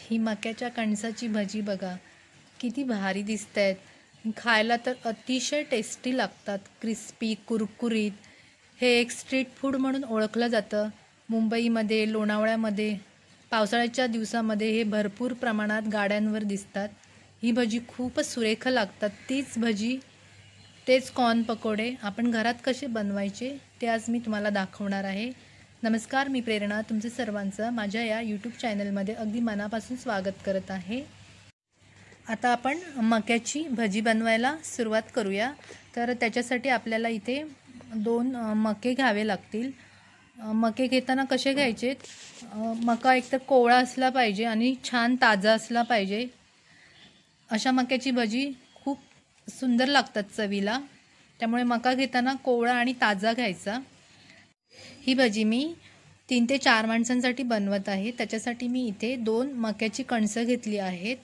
ही मक्याच्या कणसाची भजी बघा, किती भारी दिसतायत. खायला तर अतिशय टेस्टी लागतात, क्रिस्पी कुरकुरीत. हे एक स्ट्रीट फूड म्हणून ओळखलं जातं. मुंबईमध्ये, लोणावळ्यामध्ये पावसाळ्याच्या दिवसामध्ये हे भरपूर प्रमाणात गाड्यांवर दिसतात. ही भजी खूपच सुरेख लागतात. तीच भजी, तेच कॉर्न पकोडे आपण घरात कसे बनवायचे ते आज मी तुम्हाला दाखवणार आहे. नमस्कार, मी प्रेरणा तुमचे सर्वांचं माझ्या या यूट्यूब चॅनलमध्ये अगदी मनापासून स्वागत करत आहे. आता आपण मक्याची भजी बनवायला सुरुवात करूया. तर त्याच्यासाठी आपल्याला इथे 2 मके घ्यावे लागतील. मके घेताना कसे घ्यायचे, मका एकतर कोवळा असला पाहिजे आणि छान ताजा असला पाहिजे. अशा मक्याची भजी खूप सुंदर लागतात चवीला, त्यामुळे मका घेताना कोवळा आणि ताजा घ्यायचा. ही भजी मी 3 ते 4 माणसांसाठी बनवत आहे. त्याच्यासाठी मी इथे 2 मक्याची कणसं घेतली आहेत.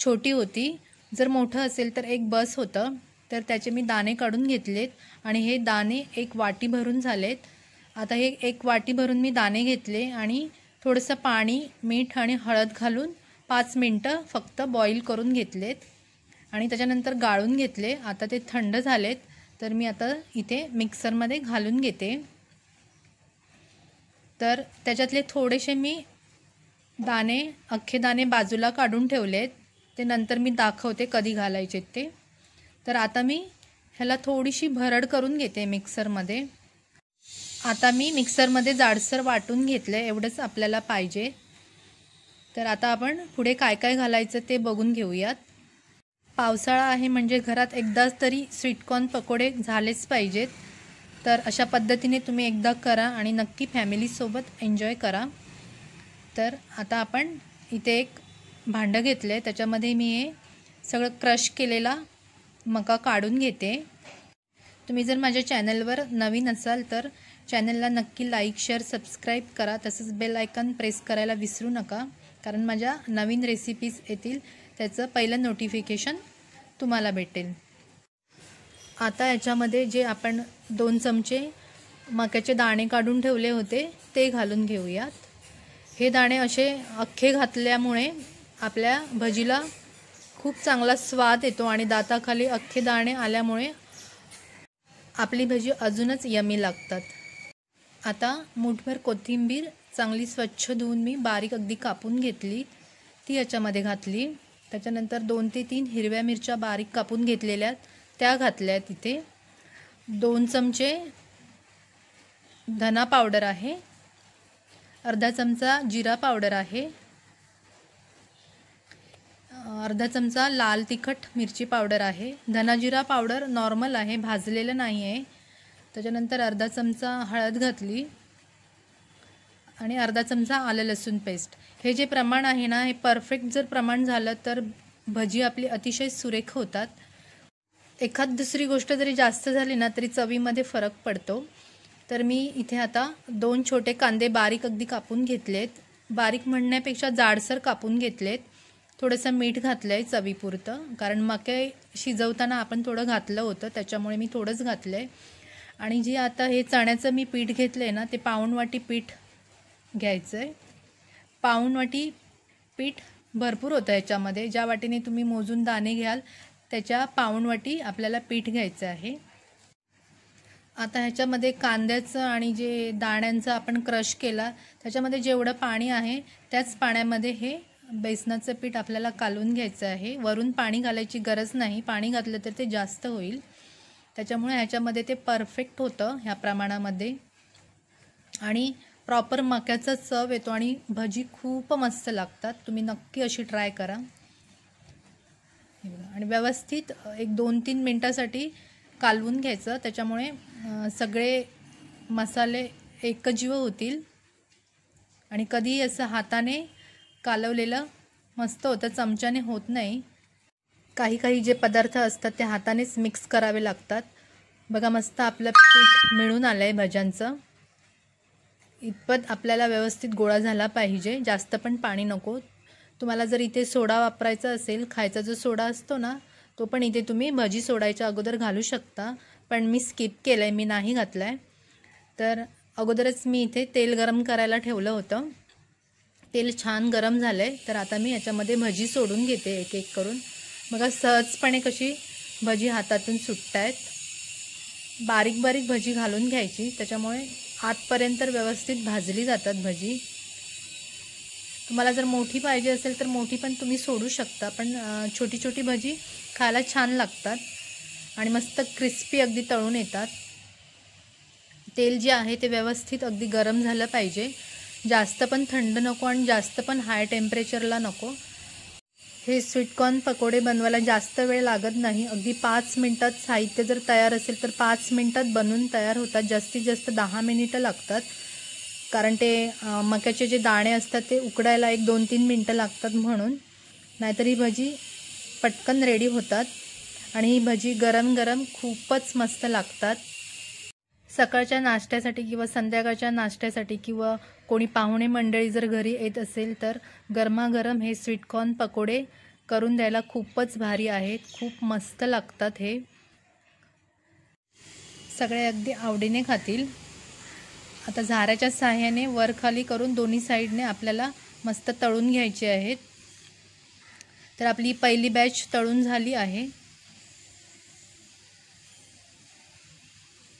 छोटी होती, जर मोठं असेल तर एक बस होतं. तर त्याचे मी दाणे काढून घेतलेत आणि हे दाणे 1 वाटी भरून झालेत. आता हे 1 वाटी भरून मी दाणे घेतले आणि थोडंसं पाणी, मीठ आणि हळद घालून 5 मिनटं फक्त बॉईल करून घेतलेत आणि त्याच्यानंतर गाळून घेतले. आता ते थंड झालेत, तर मी आता इथे मिक्सरमध्ये घालून घेते. तर त्याच्यातले थोडेसे मी अख्खे दाणे बाजूला काढून ठेवलेत. ते नंतर मी दाखवते कधी घालायचे ते. तर आता मी ह्याला थोडीशी भरड करून घेते मिक्सरमध्ये. आता मी मिक्सरमध्ये जाडसर वाटून घेतलं, एवढंच आपल्याला पाहिजे. तर आता आपण पुढे काय काय घालायचं ते बघून घेऊयात. पावसाळा आहे म्हणजे घरात एकदाच तरी स्वीटकॉर्न पकोडे झालेच पाहिजेत. तर अशा पद्धतीने तुम्ही एकदा करा आणि नक्की फॅमिलीसोबत एन्जॉय करा. तर आता आपण इथे एक भांडं घेतलं आहे, त्याच्यामध्ये मी हे सगळं क्रश केलेला मका काढून घेते. तुम्ही जर माझ्या चॅनलवर नवीन असाल तर चॅनलला नक्की लाईक, शेअर, सबस्क्राईब करा. तसंच बेल आयकॉन प्रेस करायला विसरू नका, कारण माझ्या नवीन रेसिपीज येतील त्याचं पहिलं नोटिफिकेशन तुम्हाला भेटेल. आता याच्यामध्ये जे आपण 2 चमचे मक्याचे दाणे काढून ठेवले होते ते घालून घेऊयात. हे दाणे असे अख्खे घातल्यामुळे आपल्या भजीला खूप चांगला स्वाद येतो आणि दाताखाली अख्खे दाणे आल्यामुळे आपली भजी अजूनच यमी लागतात. आता मूठभर कोथिंबीर चांगली स्वच्छ धुवून मी बारीक अगदी कापून घेतली, ती याच्यामध्ये घातली. त्याच्यानंतर 2 ते 3 हिरव्या मिरच्या बारीक कापून घेतलेल्या त्या घातल्या. तिथे 2 चमचे धना पावडर आहे, अर्धा चमचा जिरा पावडर आहे, अर्धा चमचा लाल तिखट मिरची पावडर आहे. धना जिरा पावडर नॉर्मल आहे, भाजलेलं नाही आहे. त्याच्यानंतर अर्धा चमचा हळद घातली आणि अर्धा चमचा आलं लसूण पेस्ट. हे जे प्रमाण आहे ना, हे परफेक्ट जर प्रमाण झालं तर भजी आपली अतिशय सुरेख होतात. एखाद दुसरी गोष्ट जरी जास्त झाली ना तरी चवीमध्ये फरक पडतो. तर मी इथे आता 2 छोटे कांदे बारीक अगदी कापून घेतलेत. बारीक म्हणण्यापेक्षा जाडसर कापून घेतलेत. थोडंसं मीठ घातलं आहे चवीपुरतं, कारण मके शिजवताना आपण थोडं घातलं होतं, त्याच्यामुळे मी थोडंच घातलं आहे. आणि जे आता हे चण्याचं मी पीठ घेतलं आहे ना, ते पाऊण वाटी पीठ घ्यायचं आहे. पाऊण वाटी पीठ भरपूर होतं याच्यामध्ये. ज्या वाटीने तुम्ही मोजून दाणे घ्याल त्याच्या पाऊण वाटी आपल्याला पीठ घ्यायचं आहे. आता ह्याच्यामध्ये कांद्याचं आणि जे दाण्यांचं आपण क्रश केला त्याच्यामध्ये जेवढं पाणी आहे त्याच पाण्यामध्ये हे बेसनाचं पीठ आपल्याला कालवून घ्यायचं आहे. वरून पाणी घालायची गरज नाही, पाणी घातलं तर ते जास्त होईल. त्याच्यामुळे ह्याच्यामध्ये ते परफेक्ट होतं ह्या प्रमाणामध्ये आणि प्रॉपर मक्याचा चव येतो आणि भजी खूप मस्त लागतात. तुम्ही नक्की अशी ट्राय करा. आणि व्यवस्थित एक 2-3 मिनटासाठी कालवून घ्यायचं, त्याच्यामुळे सगळे मसाले एकजीव होतील. आणि कधी असं हाताने कालवलेलं मस्त होतं, चमच्याने होत नाही. काही जे पदार्थ असतात ते हातानेच मिक्स करावे लागतात. बघा, मस्त आपलं पीठ मिळून आलं आहे भज्यांचं. इतपत आपल्याला व्यवस्थित गोळा झाला पाहिजे, जास्त पण पाणी नको. तुम्हाला जर इथे सोडा वापरायचा असेल, खायचा जो सोडा असतो ना, तो पण इथे तुम्ही भजी सोडायच्या अगोदर घालू शकता, पण मी स्किप केलं आहे, मी नाही घातलं आहे. तर अगोदरच मी इथे तेल गरम करायला ठेवलं होतं. तेल छान गरम झालं आहे, तर आता मी याच्यामध्ये भजी सोडून घेते एक एक करून. बघा सहजपणे कशी भजी हातातून सुटत आहेत. बारीक बारीक भजी घालून घ्यायची, त्याच्यामुळे आतपर्यंत व्यवस्थित भाजली जातात भजी. तुम्हाला जर मोठी पाहिजे असेल तर मोठी पण तुम्ही सोडू शकता, पण छोटी छोटी भजी खायला छान लागतात आणि मस्त क्रिस्पी अगदी तळून येतात. तेल जे आहे ते व्यवस्थित अगदी गरम झालं पाहिजे, जास्त पण थंड नको आणि जास्त पण हाय टेम्परेचरला नको. हे स्वीटकॉर्न पकोडे बनवायला जास्त वेळ लागत नाही. अगदी 5 मिनिटात साहित्य जर तयार असेल तर 5 मिनिटात बनवून तयार होतात. जास्तीत जास्त 10 मिनिटं लागतात, कारण ते मक्याचे जे दाणे असतात ते उकडायला 1-2-3 मिनटं लागतात म्हणून. नाहीतर ही भजी पटकन रेडी होतात आणि ही भजी गरम गरम खूपच मस्त लागतात. सकाळच्या नाश्त्यासाठी किंवा संध्याकाळच्या नाश्त्यासाठी किंवा कोणी पाहुणे मंडळी जर घरी येत असेल तर गरमागरम हे स्वीटकॉर्न पकोडे करून द्यायला खूपच भारी आहेत. खूप मस्त लागतात. हे सगळे अगदी आवडीने खातील. आता झाऱ्याच्या साहाय्याने वर खाली करून दोन्ही साईडने आपल्याला मस्त तळून घ्यायचे आहेत. तर आपली पहिली बॅच तळून झाली आहे.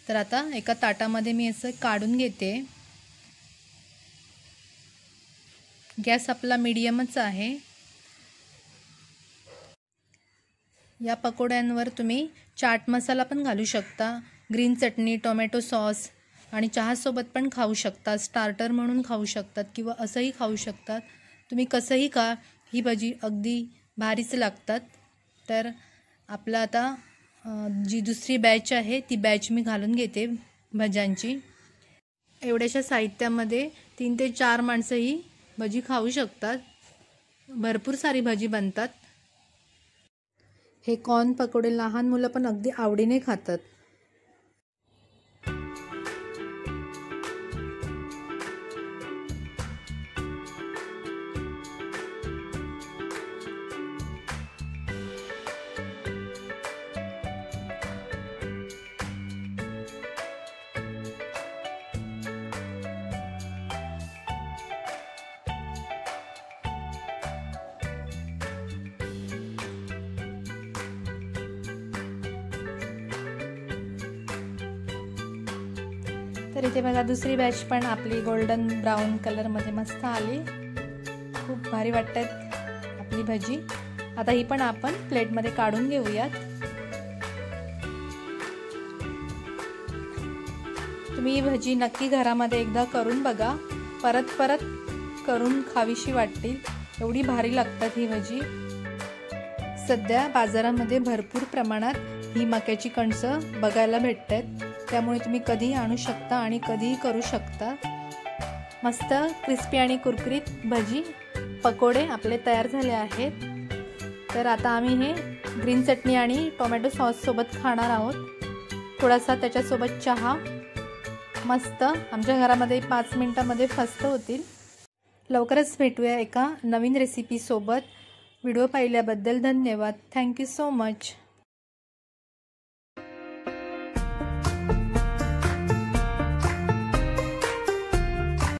तर आता एका ताटामध्ये मी असं काढून घेते. गॅस आपला मीडियमच आहे. या पकोड्यांवर तुम्ही चाट मसाला पण घालू शकता, ग्रीन चटणी, टोमॅटो सॉस आणि चहासोबत पण खाऊ शकता. स्टार्टर म्हणून खाऊ शकतात किंवा असंही खाऊ शकतात. तुम्ही कसंही खा, ही भजी अगदी भारीच लागतात. तर आपलं आता जी दुसरी बॅच आहे ती बॅच मी घालून घेते भज्यांची. एवढ्याशा साहित्यामध्ये 3 ते 4 माणसं ही भजी खाऊ शकतात. भरपूर सारी भजी बनतात. हे कॉर्न पकोडे लहान मुलं पण अगदी आवडीने खातात. तर इथे बघा दुसरी बॅच पण आपली गोल्डन ब्राऊन कलरमध्ये मस्त आली. खूप भारी वाटतात आपली भजी. आता ही पण आपण प्लेटमध्ये काढून घेऊयात. तुम्ही ही भजी नक्की घरामध्ये एकदा करून बघा. परत परत करून खावीशी वाटतील, एवढी भारी लागतात ही भजी. सध्या बाजारामध्ये भरपूर प्रमाणात ही मक्याची कणसं बघायला भेटतात, त्यामुळे तुम्ही कधीही आणू शकता आणि कधीही करू शकता. मस्त क्रिस्पी आणि कुरकुरीत भजी पकोडे आपले तयार झाले आहेत. तर आता आम्ही हे ग्रीन चटणी आणि टोमॅटो सॉस सोबत खाणार आहोत. थोडासा त्याच्यासोबत चहा. मस्त आमच्या घरामध्ये 5 मिनिटांमध्ये फस्त होतील. लवकरच भेटूया एका नवीन रेसिपी सोबत. व्हिडिओ पाहिल्याबद्दल धन्यवाद. Thank you so much.